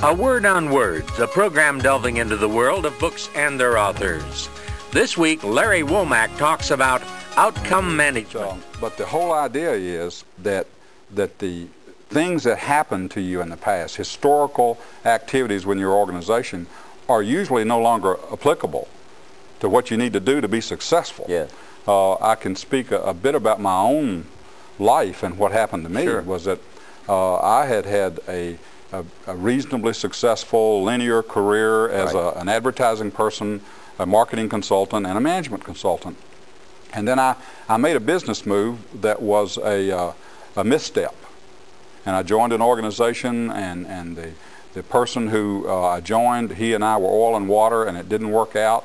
A Word on Words, a program delving into the world of books and their authors. This week, Larry Womack talks about outcome management. But the whole idea is that the things that happened to you in the past, historical activities within your organization, are usually no longer applicable to what you need to do to be successful. Yes. I can speak a bit about my own life, and what happened to me was that I had a reasonably successful linear career as an advertising person, a marketing consultant, and a management consultant. And then I made a business move that was a misstep. And I joined an organization, and the person who I joined, he and I were oil and water, and it didn't work out.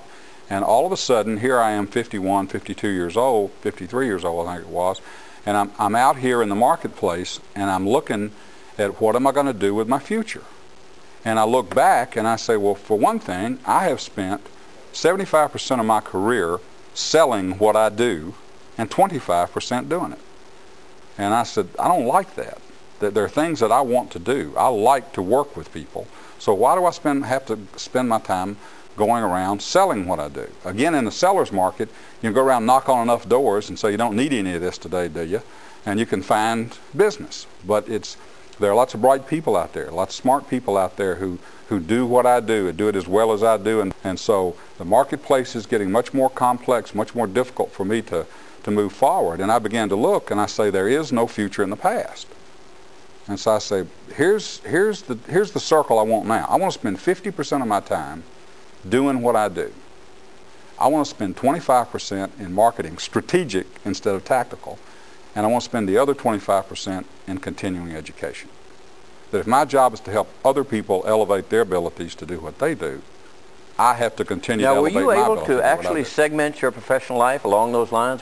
And all of a sudden, here I am 51, 52 years old, 53 years old I think it was, and I'm out here in the marketplace, and I'm looking at what am I going to do with my future. And I look back and I say, well, for one thing, I have spent 75% of my career selling what I do and 25% doing it. And I said, I don't like that. That there are things that I want to do. I like to work with people. So why do I have to spend my time going around selling what I do? Again, in the seller's market, you can go around, knock on enough doors and say, you don't need any of this today, do you? And you can find business. But there are lots of bright people out there, lots of smart people out there who do what I do and do it as well as I do. And so the marketplace is getting much more complex, much more difficult for me to move forward. And I began to look, and I say, there is no future in the past. And so I say, here's the circle I want now. I want to spend 50% of my time doing what I do. I want to spend 25% in marketing, strategic instead of tactical, and I want to spend the other 25% in continuing education. That if my job is to help other people elevate their abilities to do what they do, I have to continue to elevate my ability. Now, were you able to actually segment your professional life along those lines?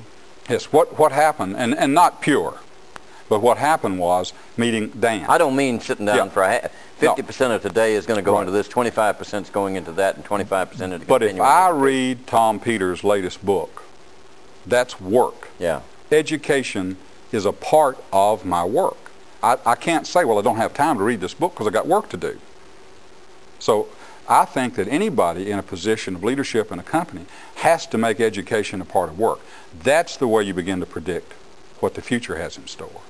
Yes. What happened, and not pure, but what happened was meeting Dan. I don't mean sitting down for 50% of today is going to go into this, 25% is going into that, and 25% into But if I read Tom Peters' latest book, that's work. Yeah. Education is a part of my work. I can't say, well, I don't have time to read this book because I got work to do. So I think that anybody in a position of leadership in a company has to make education a part of work. That's the way you begin to predict what the future has in store.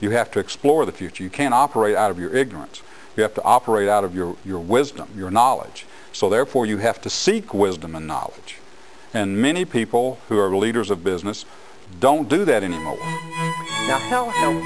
You have to explore the future. You can't operate out of your ignorance. You have to operate out of your wisdom, your knowledge. So therefore you have to seek wisdom and knowledge. And many people who are leaders of business don't do that anymore. Now, how helpful